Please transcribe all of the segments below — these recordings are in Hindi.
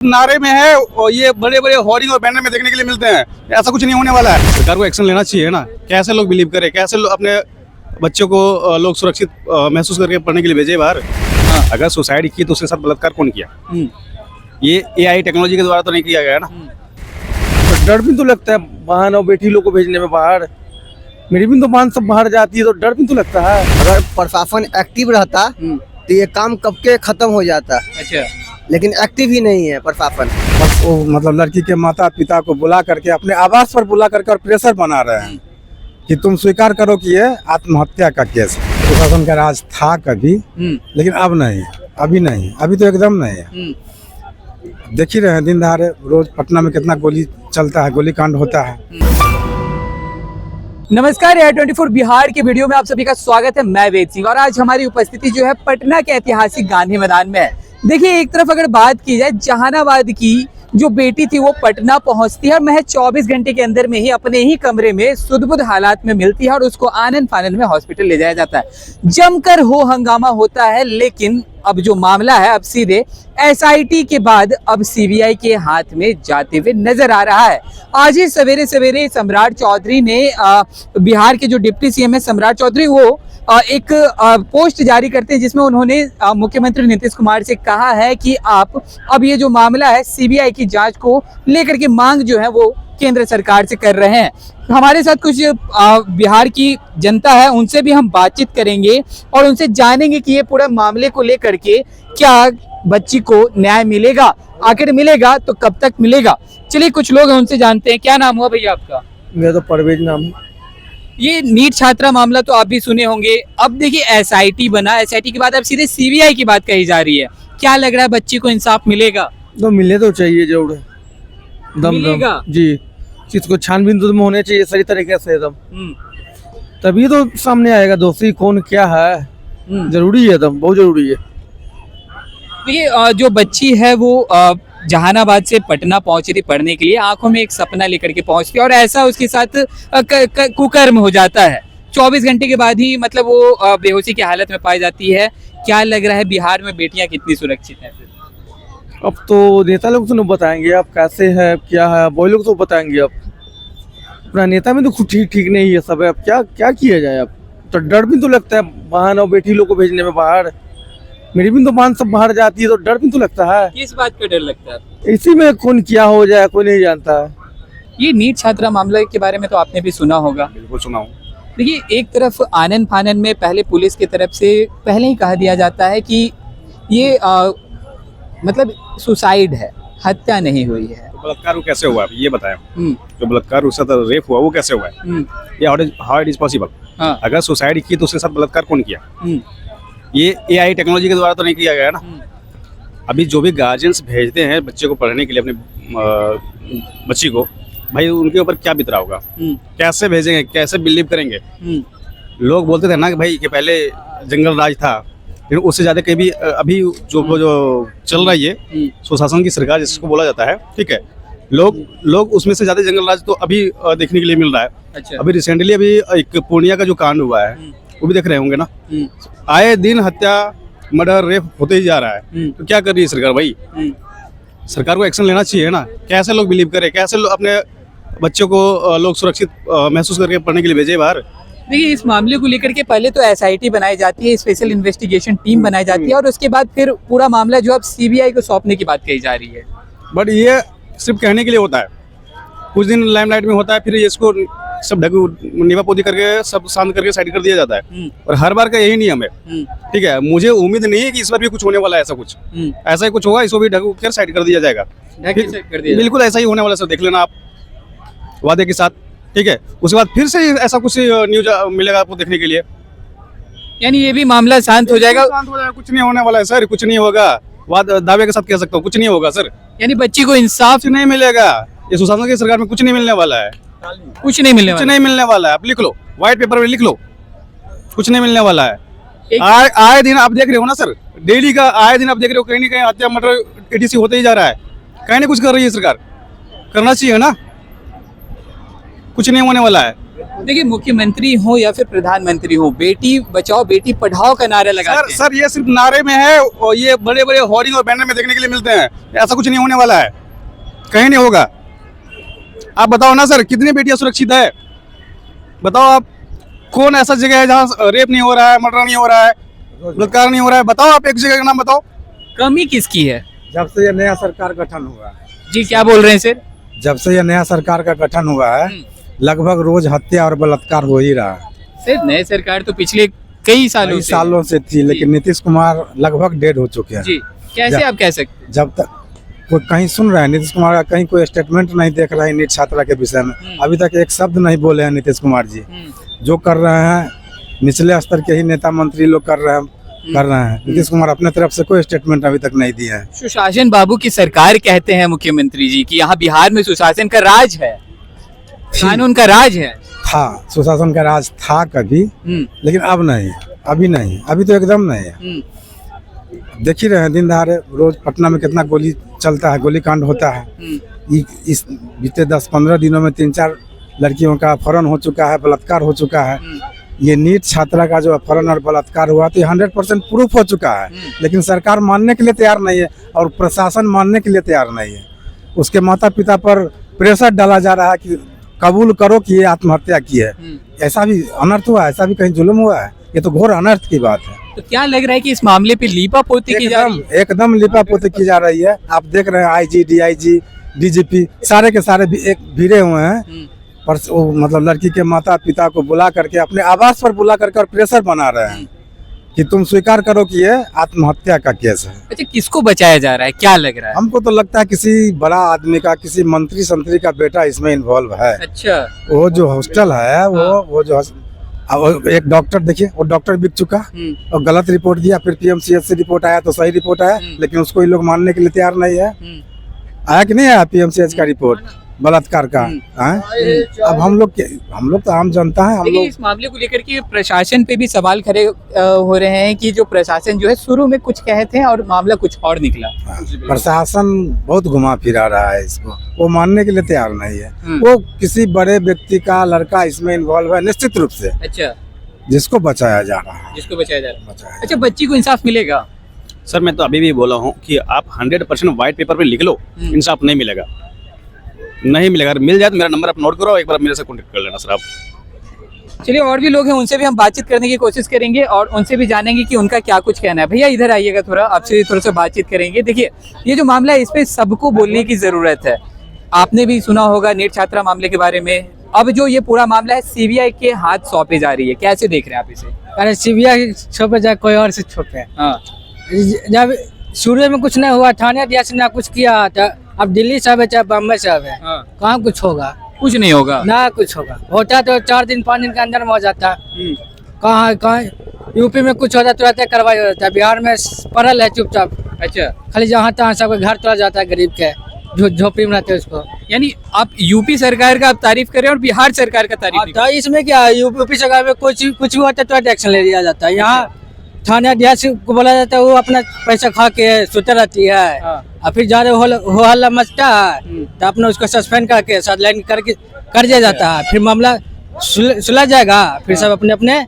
नारे में है और ये बड़े बड़े होर्डिंग और बैनर में देखने के लिए मिलते हैं। ऐसा कुछ नहीं होने वाला है। सरकार को एक्शन लेना चाहिए ना। कैसे लोग बिलीव करें, कैसे अपने बच्चों को लोग सुरक्षित महसूस करके पढ़ने के लिए भेजे बाहर। अगर सुसाइड की तो उसके साथ बलात्कार कौन किया? ये AI टेक्नोलॉजी के द्वारा तो नहीं किया गया ना। तो डर भी तो लगता है बहन और बेटी लोग को भेजने में बाहर। मेरी भी तो बहन सब बाहर जाती है तो डर भी तो लगता है। अगर प्रशासन एक्टिव रहता तो ये काम कब के खत्म हो जाता। अच्छा, लेकिन एक्टिव ही नहीं है प्रशासन। बस वो मतलब लड़की के माता पिता को बुला करके अपने आवास पर बुला करके और प्रेशर बना रहे हैं कि तुम स्वीकार करो कि ये आत्महत्या का केस है। प्रशासन का राज था कभी, लेकिन अब नहीं, अभी नहीं, अभी तो एकदम नहीं है। देख ही रहे हैं दिन दहाड़े रोज पटना में कितना गोली चलता है, गोली कांड होता है। नमस्कार, एयर 24 बिहार के वीडियो में आप सभी का स्वागत है। मैं वेद सिंह और आज हमारी उपस्थिति जो है पटना के ऐतिहासिक गांधी मैदान में है। देखिए, एक तरफ अगर बात की जाए जहानाबाद की, जो बेटी थी वो पटना पहुंचती है और महज 24 घंटे के अंदर में ही अपने ही कमरे में सुध-बुध हालात में मिलती है और उसको आनन फानन में हॉस्पिटल ले जाया जाता है। जमकर हो हंगामा होता है, लेकिन अब जो मामला है अब सीधे SIT के बाद अब CBI के हाथ में जाते हुए नजर आ रहा है। आज ही सवेरे सवेरे सम्राट चौधरी ने बिहार के जो डिप्टी CM है सम्राट चौधरी, वो एक पोस्ट जारी करते हैं जिसमें उन्होंने मुख्यमंत्री नीतीश कुमार से कहा है कि आप अब ये जो मामला है CBI की जांच को लेकर के मांग जो है वो केंद्र सरकार से कर रहे हैं। हमारे साथ कुछ बिहार की जनता है, उनसे भी हम बातचीत करेंगे और उनसे जानेंगे कि ये पूरा मामले को लेकर के क्या बच्ची को न्याय मिलेगा, आखिर मिलेगा तो कब तक मिलेगा। चलिए कुछ लोग हैं उनसे जानते हैं। क्या नाम हुआ भैया आपका? मेरा तो परवेज नाम है। ये नीट छात्रा मामला तो आप भी सुने होंगे। अब देखिए SIT बना, SIT के बाद अब सीधे CBI की बात कही जा रही है। क्या लग रहा है बच्ची को इंसाफ मिलेगा? तो मिले तो चाहिए जरूर, मिलेगा जी। चीज को छानबीन तो होने चाहिए सही तरीके से एकदम, तभी तो सामने आएगा दोषी कौन क्या है। जरूरी है, एकदम बहुत जरूरी है। देखिए, जो बच्ची है वो जहानाबाद से पटना पहुंची थी पढ़ने के लिए। आंखों में एक सपना लेकर के पहुंचती है और ऐसा उसके साथ कुकर्म हो जाता है। 24 घंटे के बाद ही मतलब वो बेहोशी की हालत में पाई जाती है। क्या लग रहा है बिहार में बेटियां कितनी सुरक्षित हैं? अब तो नेता लोग तो नहीं बताएंगे अब कैसे है क्या है, वो लोग तो बताएंगे। अब अपना नेता में तो खुद ठीक नहीं है सब है। अब क्या किया जाए। अब तो डर भी तो लगता है बहन और बेटी लोग को भेजने में बाहर। मेरी भी तो बहन सब बाहर जाती है तो डर भी तो लगता है। किस बात का डर लगता है? इसी में कौन क्या हो जाए कोई नहीं जानता है। ये नीट छात्रा मामले के बारे में तो आपने भी सुना होगा। बिल्कुल सुना हूँ। देखिए, एक तरफ आनन फानन में पहले पुलिस की तरफ से पहले ही कहा दिया जाता है कि ये मतलब सुसाइड है, हत्या नहीं हुई है। तो बलात्कार वो कैसे हुआ ये बताएं। जो बलात्कार उसके साथ रेप हुआ वो कैसे हुआ है? ये हाउ इट इज पॉसिबल? अगर सुसाइड की तो उसके साथ बलात्कार कौन किया? ये AI टेक्नोलॉजी के द्वारा तो नहीं किया गया ना। अभी जो भी गार्जियंस भेजते हैं बच्चे को पढ़ने के लिए, अपने बच्ची को, भाई उनके ऊपर क्या बीत रहा होगा? कैसे भेजेंगे, कैसे बिलीव करेंगे? लोग बोलते थे ना कि भाई कि पहले जंगल राज था, लेकिन उससे ज्यादा कभी अभी जो चल रही है सुशासन की सरकार जिसको बोला जाता है, ठीक है, लोग उसमें से ज्यादा जंगल राज तो अभी देखने के लिए मिल रहा है। अच्छा। अभी रिसेंटली अभी एक पूर्णिया का जो कांड हुआ है वो भी देख रहे होंगे ना। आए दिन हत्या, मर्डर, रेप होते ही जा रहा है। तो क्या कर रही है सरकार भाई? सरकार को एक्शन लेना चाहिए ना। कैसे लोग बिलीव करें, कैसे अपने बच्चों को लोग सुरक्षित महसूस करके पढ़ने के लिए भेजे बाहर। देखिए, इस मामले को लेकर के पहले तो SIT बनाई जाती है, स्पेशल इन्वेस्टिगेशन टीम बनाई जाती है और उसके बाद फिर पूरा मामला जो अब CBI को सौंपने की बात कही जा रही है। बट ये सिर्फ कहने के लिए होता है, कुछ दिन लाइमलाइट में होता है, फिर इसको सब नीवापोती करके सब शांत करके साइड कर दिया जाता है। और हर बार का यही नियम है, ठीक है। मुझे उम्मीद नहीं है कि इस बार भी कुछ होने वाला है। ऐसा ही कुछ होगा, इसको भी ढक कर साइड कर दिया जाएगा। बिल्कुल ऐसा ही होने वाला सर, देख लेना आप वादे के साथ, ठीक है। उसके बाद फिर से ऐसा कुछ न्यूज मिलेगा आपको देखने के लिए। यानी ये भी मामला शांत हो जाएगा? कुछ नहीं होने वाला है सर, कुछ नहीं होगा। दावे के साथ कह सकता हूँ कुछ नहीं होगा सर। यानी बच्ची को इंसाफ नहीं मिलेगा। ये सुशासन की सरकार में कुछ नहीं मिलने वाला है। कुछ नहीं मिलने वाला है। आप लिख लो, व्हाइट पेपर में लिख लो, कुछ नहीं मिलने वाला है। आए दिन आप देख रहे हो ना सर, डेली का आए दिन आप देख रहे हो, कहीं ना कहीं हत्या, मर्डर, ETC होते ही जा रहा है। कहीं ना कुछ कर रही है सरकार, करना चाहिए ना। कुछ नहीं होने वाला है। देखिए मुख्यमंत्री हो या फिर प्रधानमंत्री हो, बेटी बचाओ बेटी पढ़ाओ का नारा लगाते हैं। सर ये सिर्फ नारे में है और ये बड़े बड़े होर्डिंग और बैनर में देखने के लिए मिलते हैं। ऐसा कुछ नहीं होने वाला है, कहीं नहीं होगा। आप बताओ ना सर, कितनी बेटियां सुरक्षित है? बताओ आप, कौन ऐसा जगह है जहाँ रेप नहीं हो रहा है, मर्डर नहीं हो रहा है, बलात्कार नहीं हो रहा है? बताओ आप एक जगह का नाम बताओ। कमी किसकी है? जब से ये नया सरकार गठन हुआ है, जी क्या बोल रहे हैं सर? जब से ये नया सरकार का गठन हुआ है, लगभग रोज हत्या और बलात्कार हो ही रहा है। सर नए सरकार तो पिछले कई कई सालों से थी, लेकिन नीतीश कुमार लगभग डेड हो चुके हैं। जी कैसे आप कह सकते हैं? जब तक कोई कहीं सुन रहा है नीतीश कुमार का, कहीं कोई स्टेटमेंट नहीं देख रहा है नीट छात्रा के विषय में, अभी तक एक शब्द नहीं बोले हैं नीतीश कुमार जी। जो कर रहे हैं निचले स्तर के ही नेता मंत्री लोग कर रहे हैं। नीतीश कुमार अपने तरफ से कोई स्टेटमेंट अभी तक नहीं दिया है। सुशासन बाबू की सरकार कहते हैं मुख्यमंत्री जी कि यहाँ बिहार में सुशासन का राज है, कानून का राज है। था, सुशासन का राज था कभी, लेकिन अब नहीं, अभी नहीं, अभी तो एकदम नहीं है। देख ही रहे हैं दिन दहाड़े रोज पटना में कितना गोली चलता है, गोली कांड होता है। इस बीते 10-15 दिनों में 3-4 लड़कियों का अपहरण हो चुका है, बलात्कार हो चुका है। ये नीट छात्रा का जो अपहरण और बलात्कार हुआ तो 100% प्रूफ हो चुका है, लेकिन सरकार मानने के लिए तैयार नहीं है और प्रशासन मानने के लिए तैयार नहीं है। उसके माता पिता पर प्रेशर डाला जा रहा है कि कबूल करो कि ये आत्महत्या की है। ऐसा भी अनर्थ हुआ है, ऐसा भी कहीं जुल्म हुआ है? ये तो घोर अनर्थ की बात है। तो क्या लग रहा है कि इस मामले पे लीपापोती की जा रही है? एकदम लीपापोती की जा रही है। आप देख रहे हैं IG, DIG, DGP सारे के सारे भी एक भिड़े हुए हैं, पर वो मतलब लड़की के माता पिता को बुला करके अपने आवास पर बुला करके और प्रेशर बना रहे हैं कि तुम स्वीकार करो कि ये आत्महत्या का केस है। अच्छा किसको बचाया जा रहा है, क्या लग रहा है? हमको तो लगता है किसी बड़ा आदमी का, किसी मंत्री संतरी का बेटा इसमें इन्वॉल्व है। अच्छा वो जो हॉस्टल है वो जो एक डॉक्टर, देखिए वो डॉक्टर बिक चुका और गलत रिपोर्ट दिया, फिर PMCH से रिपोर्ट आया तो सही रिपोर्ट आया, लेकिन उसको ये लोग मानने के लिए तैयार नहीं है। आया कि नहीं आया PMCH का रिपोर्ट बलात्कार का? अब हम लोग तो आम जनता है। हम लोग इस मामले को लेकर के प्रशासन पे भी सवाल खड़े हो रहे हैं कि जो प्रशासन जो है शुरू में कुछ कहे थे और मामला कुछ और निकला। प्रशासन बहुत घुमा फिरा रहा है इसको, वो मानने के लिए तैयार नहीं है। वो किसी बड़े व्यक्ति का लड़का इसमें इन्वॉल्व है निश्चित रूप से, अच्छा जिसको बचाया जा रहा है, जिसको बचाया जा रहा है। अच्छा बच्ची को इंसाफ मिलेगा? सर मैं तो अभी भी बोला हूँ कि आप 100% व्हाइट पेपर पे लिख लो, इंसाफ नहीं मिलेगा, नहीं मिलेगा। मिल जाए तो मेरा नंबर आप नोट करो, एक बार मेरे से कॉन्टेक्ट कर लेना सर आप। चलिए और भी लोग हैं, उनसे भी हम बातचीत करने की कोशिश करेंगे और उनसे भी जानेंगे कि उनका क्या कुछ कहना है। भैया इधर आइएगा, थोड़ा आपसे थोड़ा सा बातचीत करेंगे। देखिए ये जो मामला है इस पे सबको बोलने की जरूरत है। आपने भी सुना होगा नीट छात्रा मामले के बारे में। अब जो ये पूरा मामला है CBI के हाथ सौंपे जा रही है, कैसे देख रहे हैं आप इसे? अरे CBI छुपे जाए कोई और से छुपे। हाँ जब शुरू में कुछ नहीं हुआ, थाने DIG ने कुछ किया था, अब दिल्ली साहब है चाहे बम्बई साहब है, कहाँ कुछ होगा? कुछ नहीं होगा ना कुछ होगा। होता तो 4 दिन 5 दिन के अंदर में हो जाता। कहाँ यूपी में कुछ होता तुरंत कार्रवाई हो जाता है, बिहार में पड़ल है चुपचाप। अच्छा खाली जहाँ तहाँ सबके घर तोड़ा जाता है, गरीब के झोपड़ी में रहते हैं उसको। यानी आप यूपी सरकार का आप तारीफ करें और बिहार सरकार का तारीफ नहीं करें। इसमें क्या है, यूपी सरकार में कुछ भी होता है तुरंत एक्शन ले लिया जाता है। यहाँ थाने DIG को बोला जाता है, वो अपना पैसा खा के सुते रहती है और फिर जा रहे हो हल्ला मचता है तो अपना उसको सस्पेंड करके साइडलाइन कर दिया जाता है। फिर मामला सुलझ जाएगा, फिर सब अपने अपने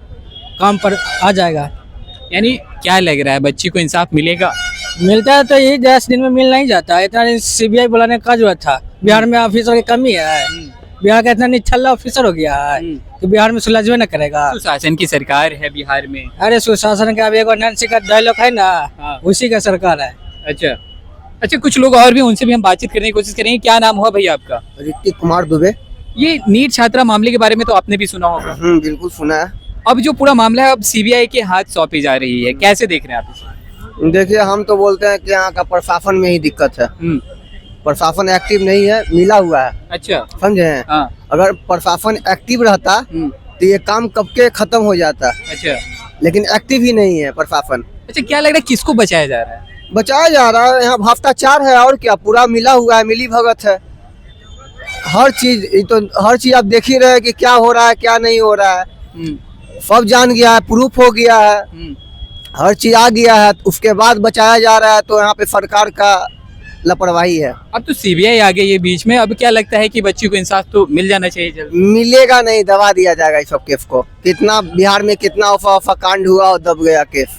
काम पर आ जाएगा। यानी क्या लग रहा है, बच्ची को इंसाफ मिलेगा? मिलता है तो यही 10 दिन में मिल नहीं जाता। इतना CBI बुलाने का जरूरत था। बिहार में ऑफिसर की कमी है, बिहार का इतना निठल्ला ऑफिसर हो गया है कि बिहार में सुलझवे न करेगा। सुशासन की सरकार है बिहार में। अरे सुशासन का एक नैन्सी का डायलॉग है ना, उसी का सरकार है। अच्छा कुछ लोग और भी, उनसे भी हम बातचीत करने की कोशिश करेंगे। क्या नाम हुआ भैया आपका? ऋतिक कुमार दुबे। ये नीट छात्रा मामले के बारे में तो आपने भी सुना होगा। बिल्कुल सुना है। अब जो पूरा मामला है अब CBI के हाथ सौंपी जा रही है, कैसे देख रहे हैं आप इसे? देखिए हम तो बोलते हैं कि यहाँ का प्रशासन में ही दिक्कत है। प्रशासन एक्टिव नहीं है, मिला हुआ है। अच्छा समझे? हाँ। अगर प्रशासन एक्टिव रहता तो ये काम कब के खत्म हो जाता। अच्छा लेकिन एक्टिव ही नहीं है प्रशासन। अच्छा क्या लग रहा है किसको बचाया जा रहा है? बचाया जा रहा है, यहाँ भ्रष्टाचार है और क्या, पूरा मिला हुआ है, मिली भगत है। हर चीज आप देख ही रहे हैं कि क्या हो रहा है क्या नहीं हो रहा है। सब जान गया है, प्रूफ हो गया है, हर चीज आ गया है, उसके बाद बचाया जा रहा है। तो यहाँ पे सरकार का लापरवाही है। अब तो सीबीआई आ गई है बीच में, अब क्या लगता है कि बच्ची को इंसाफ तो मिल जाना चाहिए जल्द? मिलेगा नहीं, दबा दिया जाएगा इस सब केस को। कितना बिहार में कितना अफवाह कांड हुआ और दब गया केस।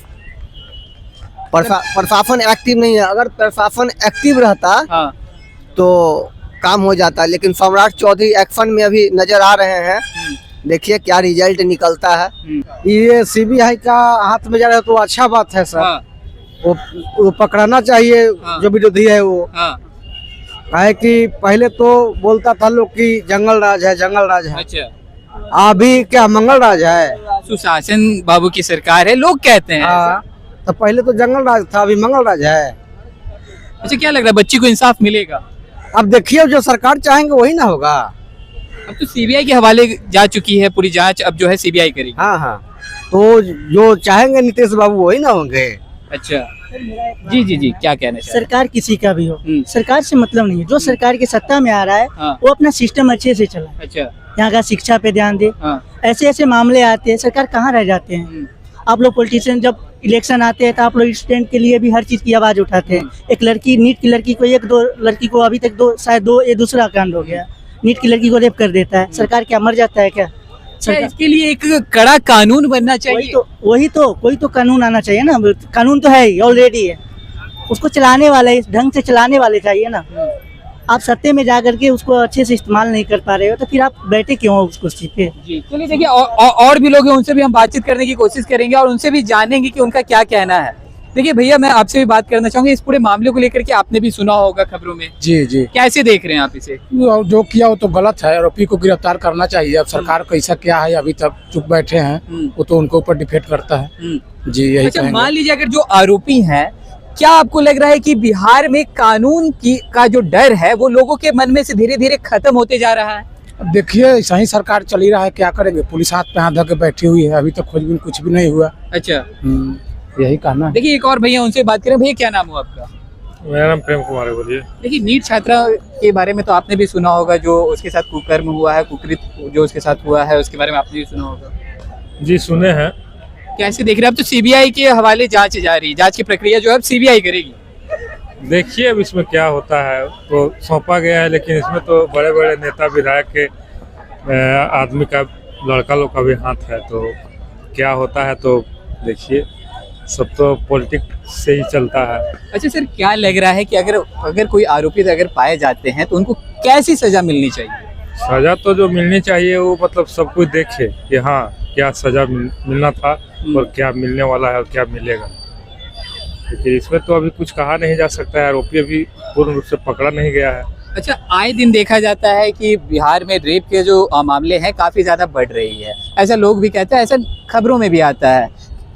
प्रशासन एक्टिव नहीं है। अगर प्रशासन एक्टिव रहता हाँ। तो काम हो जाता, लेकिन सम्राट चौधरी एक्शन में अभी नजर आ रहे हैं। देखिए क्या रिजल्ट निकलता है। ये सीबीआई का हाथ में जा रहा है तो अच्छा बात है सर। हाँ। वो पकड़ाना चाहिए हाँ। जो विरोधी है वो। हाँ। है कि पहले तो बोलता था लोग कि जंगल राज है, जंगल राज है। अच्छा, अभी क्या मंगल राज है? सुशासन बाबू की सरकार है लोग कहते हैं। हाँ, तो पहले तो जंगल राज था, अभी मंगल राज है। अच्छा, क्या लग रहा है बच्ची को इंसाफ मिलेगा? अब देखिए जो सरकार चाहेंगे वही ना होगा। अब तो सीबीआई के हवाले जा चुकी है पूरी जांच, अब जो है सीबीआई करेगी। हाँ हाँ, तो जो चाहेंगे नीतीश बाबू वही ना होंगे। अच्छा, जी जी जी, क्या कहना चाहिए? सरकार किसी का भी हो, सरकार से मतलब नहीं है। जो सरकार की सत्ता में आ रहा है हाँ। वो अपना सिस्टम अच्छे से चलाए। अच्छा। यहाँ का शिक्षा पे ध्यान दे। हाँ। ऐसे ऐसे मामले आते हैं, सरकार कहाँ रह जाते हैं। आप लोग पॉलिटिशियन जब इलेक्शन आते हैं तो आप लोग स्टूडेंट के लिए भी हर चीज की आवाज उठाते हैं। एक लड़की, नीट की लड़की को, एक दो लड़की को अभी तक ये दूसरा कांड हो गया। नीट की लड़की को रेप कर देता है, सरकार क्या मर जाता है क्या? सरकार इसके लिए एक कड़ा कानून बनना चाहिए। वही तो कोई तो कानून आना चाहिए ना। कानून तो है ही, ऑलरेडी है। उसको चलाने वाले, इस ढंग से चलाने वाले चाहिए ना। आप सत्ते में जा करके उसको अच्छे से इस्तेमाल नहीं कर पा रहे हो तो फिर आप बैठे क्यों हो उस कुर्सी पे? जी, चलिए देखिए और भी लोग हैं, उनसे भी हम बातचीत करने की कोशिश करेंगे और उनसे भी जानेंगे कि उनका क्या कहना है। देखिए भैया, मैं आपसे भी बात करना चाहूंगा, इस पूरे मामले को लेकर के आपने भी सुना होगा खबरों में। जी जी, कैसे देख रहे हैं आप इसे? जो किया वो तो गलत है, आरोपी को गिरफ्तार करना चाहिए। अब सरकार कैसा क्या है अभी तक चुप बैठे हैं, वो तो उनके ऊपर डिपेंड करता है। जी, यही अच्छा, कहेंगे। मान लीजिए अगर जो आरोपी हैं, क्या आपको लग रहा है कि बिहार में कानून का जो डर है वो लोगों के मन में से धीरे धीरे खत्म होते जा रहा है? अब देखिए ऐसा ही सरकार चल ही रहा है, क्या करेंगे। पुलिस हाथ पे हाथ धर के बैठी हुई है, अभी तक खोजबीन कुछ भी नहीं हुआ। अच्छा, यही कहना है। देखिए एक और भैया, उनसे बात करें। भैया क्या नाम हुआ आपका? मेरा नाम प्रेम कुमार है। बोलिए। देखिए नीट छात्रा के बारे में तो आपने भी सुना होगा, जो उसके साथ कुकर्म हुआ है, कुकृत जो उसके साथ हुआ है, उसके बारे में आपने भी सुना होगा। जी सुने हैं। कैसे देख रहे हैं? अब तो सीबीआई के हवाले जांच जा रही है, जांच की प्रक्रिया जो है अब सीबीआई करेगी। देखिए अब इसमें क्या होता है, तो सौंपा गया है, लेकिन इसमें तो बड़े बड़े नेता विधायक के आदमी का, लड़का लोग का भी हाथ है। तो क्या होता है तो देखिए, सब तो पॉलिटिक्स से ही चलता है। अच्छा सर, क्या लग रहा है कि अगर कोई आरोपी अगर पाए जाते हैं तो उनको कैसी सजा मिलनी चाहिए? सजा तो जो मिलनी चाहिए वो मतलब सब कुछ देखे कि हाँ क्या सजा मिलना था और क्या मिलने वाला है और क्या मिलेगा। लेकिन इसमें तो अभी कुछ कहा नहीं जा सकता है, आरोपी अभी पूर्ण रूप से पकड़ा नहीं गया है। अच्छा, आए दिन देखा जाता है कि बिहार में रेप के जो मामले हैं काफी ज्यादा बढ़ रही है, ऐसा लोग भी कहते हैं, ऐसा खबरों में भी आता है।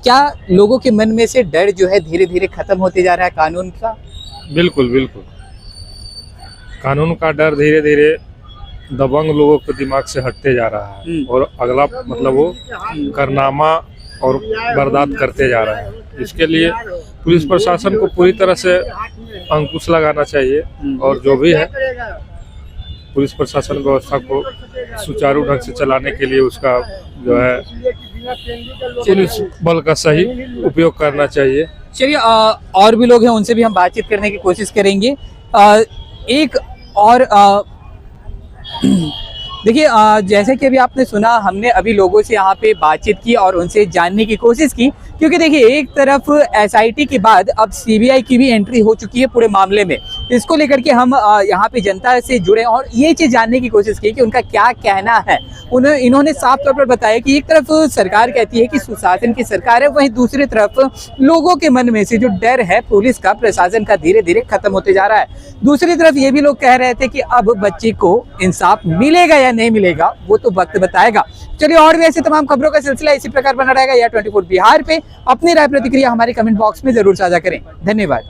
क्या लोगों के मन में से डर जो है धीरे धीरे खत्म होते जा रहा है कानून का? बिल्कुल बिल्कुल, कानून का डर धीरे धीरे दबंग लोगों के दिमाग से हटते जा रहा है और अगला मतलब वो कारनामा और बर्दाश्त करते जा रहे हैं। इसके लिए पुलिस प्रशासन को पूरी तरह से अंकुश लगाना चाहिए और जो भी है पुलिस प्रशासन व्यवस्था को सुचारू ढंग से चलाने के लिए उसका जो है पुलिस बल का सही उपयोग करना चाहिए। चलिए और भी लोग हैं, उनसे भी हम बातचीत करने की कोशिश करेंगे। एक और देखिए, जैसे कि अभी आपने सुना, हमने अभी लोगों से यहाँ पे बातचीत की और उनसे जानने की कोशिश की, क्योंकि देखिए एक तरफ एसआईटी के बाद अब सीबीआई की भी एंट्री हो चुकी है पूरे मामले में। इसको लेकर के हम यहाँ पे जनता से जुड़े और ये चीज़ जानने की कोशिश की कि उनका क्या कहना है। इन्होंने साफ तौर पर बताया कि एक तरफ सरकार कहती है कि सुशासन की सरकार है, वहीं दूसरी तरफ लोगों के मन में से जो डर है पुलिस का, प्रशासन का, धीरे धीरे खत्म होते जा रहा है। दूसरी तरफ ये भी लोग कह रहे थे कि अब बच्ची को इंसाफ मिलेगा या नहीं मिलेगा वो तो वक्त बताएगा। चलिए, और भी ऐसे तमाम खबरों का सिलसिला इसी प्रकार बना रहेगा या 24 बिहार पे। अपनी राय प्रतिक्रिया हमारे कमेंट बॉक्स में जरूर साझा करें। धन्यवाद।